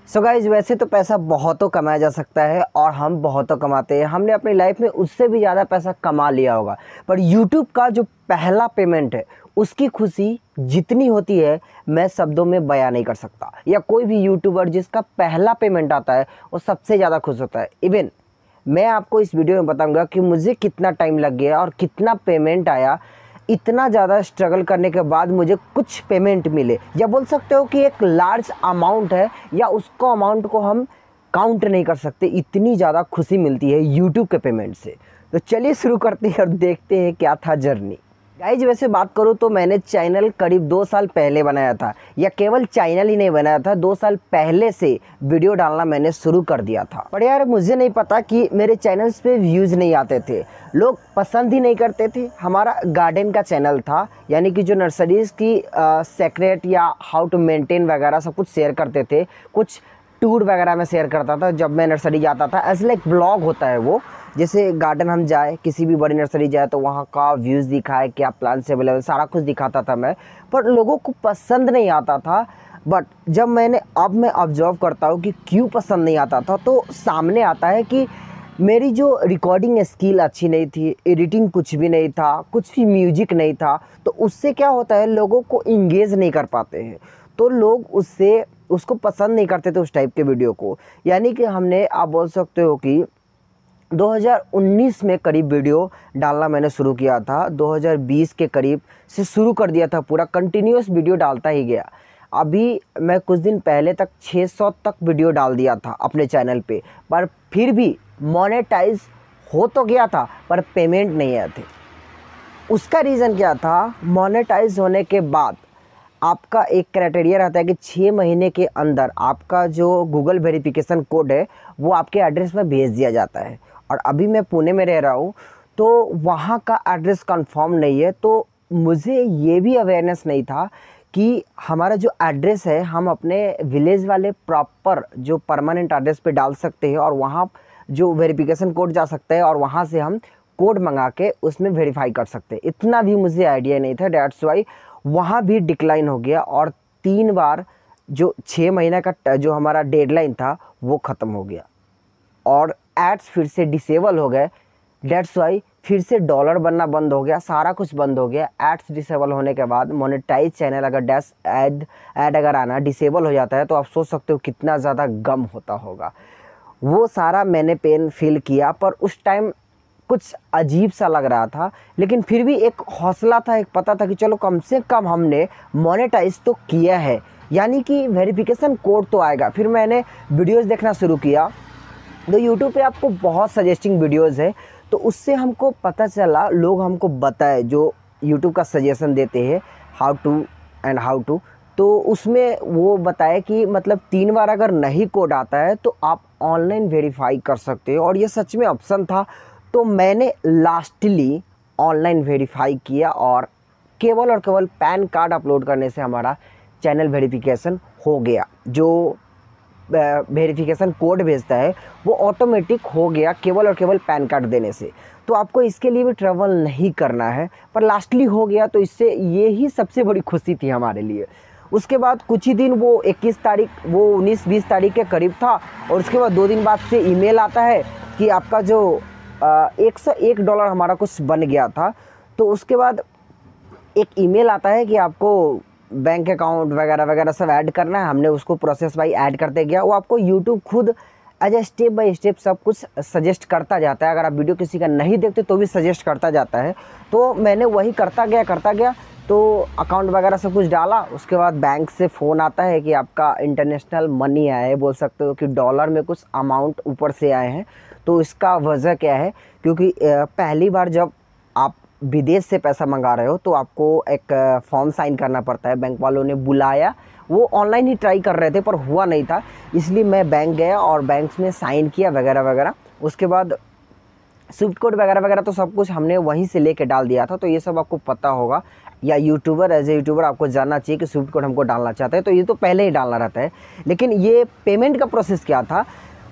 So guys, वैसे तो पैसा बहुतों कमाया जा सकता है और हम बहुतों कमाते हैं। हमने अपनी लाइफ में उससे भी ज़्यादा पैसा कमा लिया होगा, पर यूट्यूब का जो पहला पेमेंट है उसकी खुशी जितनी होती है मैं शब्दों में बयां नहीं कर सकता। या कोई भी यूट्यूबर जिसका पहला पेमेंट आता है वो सबसे ज़्यादा खुश होता है। इवन मैं आपको इस वीडियो में बताऊंगा कि मुझे कितना टाइम लग गया और कितना पेमेंट आया। इतना ज़्यादा स्ट्रगल करने के बाद मुझे कुछ पेमेंट मिले, या बोल सकते हो कि एक लार्ज अमाउंट है, या उसको अमाउंट को हम काउंट नहीं कर सकते। इतनी ज़्यादा खुशी मिलती है यूट्यूब के पेमेंट से। तो चलिए शुरू करते हैं और देखते हैं क्या था जर्नी। गाइज, वैसे बात करूँ तो मैंने चैनल करीब 2 साल पहले बनाया था, या केवल चैनल ही नहीं बनाया था, 2 साल पहले से वीडियो डालना मैंने शुरू कर दिया था। पर यार मुझे नहीं पता कि मेरे चैनल्स पे व्यूज़ नहीं आते थे, लोग पसंद ही नहीं करते थे। हमारा गार्डन का चैनल था, यानी कि जो नर्सरीज़ की सेक्रेट या हाउ टू मेंटेन वगैरह सब कुछ शेयर करते थे। कुछ टूर वगैरह में शेयर करता था जब मैं नर्सरी जाता था। ऐसे लाइक ब्लॉग होता है वो, जैसे गार्डन हम जाए, किसी भी बड़ी नर्सरी जाए तो वहाँ का व्यूज़ दिखाए, क्या प्लांट्स अवेलेबल, सारा कुछ दिखाता था मैं। पर लोगों को पसंद नहीं आता था। बट जब मैं ऑब्जर्व करता हूँ कि क्यों पसंद नहीं आता था, तो सामने आता है कि मेरी जो रिकॉर्डिंग स्किल अच्छी नहीं थी, एडिटिंग कुछ भी नहीं था, कुछ भी म्यूजिक नहीं था। तो उससे क्या होता है, लोगों को इंगेज नहीं कर पाते हैं, तो लोग उसको पसंद नहीं करते थे उस टाइप के वीडियो को। यानी कि हमने, आप बोल सकते हो कि 2019 में करीब वीडियो डालना मैंने शुरू किया था। 2020 के करीब से शुरू कर दिया था, पूरा कंटिन्यूस वीडियो डालता ही गया। अभी मैं कुछ दिन पहले तक 600 तक वीडियो डाल दिया था अपने चैनल पे, पर फिर भी मोनेटाइज हो तो गया था पर पेमेंट नहीं आए थे। उसका रीज़न क्या था, मोनेटाइज होने के बाद आपका एक क्राइटेरिया रहता है कि 6 महीने के अंदर आपका जो गूगल वेरिफिकेशन कोड है वो आपके एड्रेस में भेज दिया जाता है। और अभी मैं पुणे में रह रहा हूँ, तो वहाँ का एड्रेस कंफर्म नहीं है। तो मुझे ये भी अवेयरनेस नहीं था कि हमारा जो एड्रेस है हम अपने विलेज वाले प्रॉपर जो परमानेंट एड्रेस पे डाल सकते हैं, और वहाँ जो वेरिफिकेशन कोड जा सकता है और वहाँ से हम कोड मंगा के उसमें वेरीफाई कर सकते हैं। इतना भी मुझे आइडिया नहीं था। डैट्स वाई वहाँ भी डिक्लाइन हो गया, और 3 बार जो 6 महीने का जो हमारा डेडलाइन था वो ख़त्म हो गया, और एड्स फिर से डिसेबल हो गए। डेट्स वाई फिर से डॉलर बनना बंद हो गया, सारा कुछ बंद हो गया। एड्स डिसेबल होने के बाद मोनेटाइज चैनल अगर डैश ऐड अगर आना डिसेबल हो जाता है तो आप सोच सकते हो कितना ज़्यादा गम होता होगा। वो सारा मैंने पेन फील किया, पर उस टाइम कुछ अजीब सा लग रहा था, लेकिन फिर भी एक हौसला था, एक पता था कि चलो कम से कम हमने मोनेटाइज तो किया है, यानी कि वेरिफिकेशन कोड तो आएगा। फिर मैंने वीडियोस देखना शुरू किया, तो यूट्यूब पे आपको बहुत सजेस्टिंग वीडियोस है, तो उससे हमको पता चला, लोग हमको बताए जो यूट्यूब का सजेशन देते हैं हाउ टू, तो उसमें वो बताए कि मतलब 3 बार अगर नहीं कोड आता है तो आप ऑनलाइन वेरीफाई कर सकते हो, और ये सच में ऑप्शन था। तो मैंने लास्टली ऑनलाइन वेरीफाई किया, और केवल पैन कार्ड अपलोड करने से हमारा चैनल वेरिफिकेशन हो गया। जो वेरिफिकेशन कोड भेजता है वो ऑटोमेटिक हो गया केवल और केवल पैन कार्ड देने से। तो आपको इसके लिए भी ट्रैवल नहीं करना है, पर लास्टली हो गया, तो इससे ये ही सबसे बड़ी खुशी थी हमारे लिए। उसके बाद कुछ ही दिन, वो 21 तारीख, वो 19-20 तारीख के करीब था, और उसके बाद 2 दिन बाद से ईमेल आता है कि आपका जो $101 हमारा कुछ बन गया था। तो उसके बाद एक ईमेल आता है कि आपको बैंक अकाउंट वगैरह वगैरह सब ऐड करना है। हमने उसको प्रोसेस बाई ऐड करते गया। वो आपको यूट्यूब खुद as a step by step सब कुछ सजेस्ट करता जाता है। अगर आप वीडियो किसी का नहीं देखते तो भी सजेस्ट करता जाता है। तो मैंने वही करता गया, तो अकाउंट वगैरह सब कुछ डाला। उसके बाद बैंक से फ़ोन आता है कि आपका इंटरनेशनल मनी आया है, बोल सकते हो कि डॉलर में कुछ अमाउंट ऊपर से आए हैं। तो इसका वजह क्या है, क्योंकि पहली बार जब आप विदेश से पैसा मंगा रहे हो तो आपको एक फॉर्म साइन करना पड़ता है। बैंक वालों ने बुलाया, वो ऑनलाइन ही ट्राई कर रहे थे पर हुआ नहीं था, इसलिए मैं बैंक गया और बैंक में साइन किया वगैरह वगैरह। उसके बाद स्विफ्ट कोड वगैरह वगैरह तो सब कुछ हमने वहीं से लेके डाल दिया था। तो ये सब आपको पता होगा, या यूट्यूबर एज ए यूट्यूबर आपको जानना चाहिए कि स्विफ्ट कोड हमको डालना चाहता है, तो ये तो पहले ही डालना रहता है। लेकिन ये पेमेंट का प्रोसेस क्या था,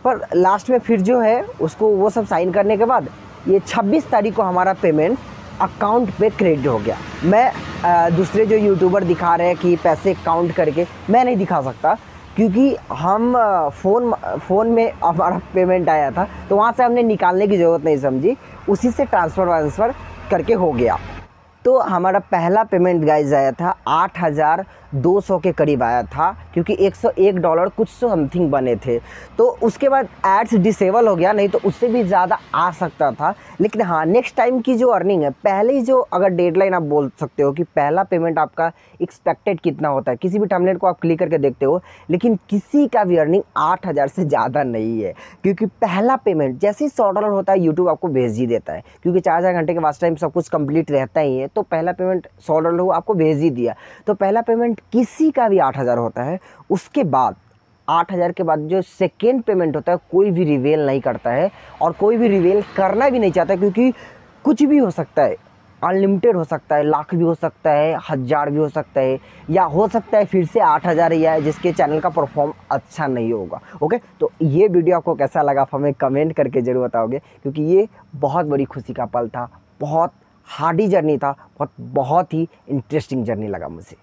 पर लास्ट में फिर जो है उसको वो सब साइन करने के बाद ये 26 तारीख को हमारा पेमेंट अकाउंट पे क्रेडिट हो गया। मैं दूसरे जो यूट्यूबर दिखा रहे हैं कि पैसे काउंट करके, मैं नहीं दिखा सकता, क्योंकि हम फ़ोन में हमारा पेमेंट आया था तो वहाँ से हमने निकालने की ज़रूरत नहीं समझी, उसी से ट्रांसफ़र करके हो गया। तो हमारा पहला पेमेंट गाइस आया था 8,200 के करीब आया था, क्योंकि $101 कुछ समथिंग बने थे। तो उसके बाद एड्स डिसेबल हो गया, नहीं तो उससे भी ज़्यादा आ सकता था। लेकिन हाँ, नेक्स्ट टाइम की जो अर्निंग है, पहले ही जो अगर डेडलाइन आप बोल सकते हो कि पहला पेमेंट आपका एक्सपेक्टेड कितना होता है, किसी भी थंबनेल को आप क्लिक करके देखते हो, लेकिन किसी का भी अर्निंग 8,000 से ज़्यादा नहीं है। क्योंकि पहला पेमेंट जैसे ही $100 होता है यूट्यूब आपको भेज ही देता है, क्योंकि 4 घंटे के वाच टाइम सब कुछ कंप्लीट रहता ही है। तो पहला पेमेंट $100 हो आपको भेज ही दिया। तो पहला पेमेंट किसी का भी 8,000 होता है। उसके बाद 8,000 के बाद जो सेकेंड पेमेंट होता है कोई भी रिवील नहीं करता है, और कोई भी रिवील करना भी नहीं चाहता, क्योंकि कुछ भी हो सकता है, अनलिमिटेड हो सकता है, लाख भी हो सकता है, 1,000 भी हो सकता है, या हो सकता है फिर से 8,000 ही आए जिसके चैनल का परफॉर्म अच्छा नहीं होगा। ओके, तो ये वीडियो आपको कैसा लगा आप हमें कमेंट करके ज़रूर बताओगे, क्योंकि ये बहुत बड़ी खुशी का पल था, बहुत हार्डी जर्नी था, बहुत ही इंटरेस्टिंग जर्नी लगा मुझे।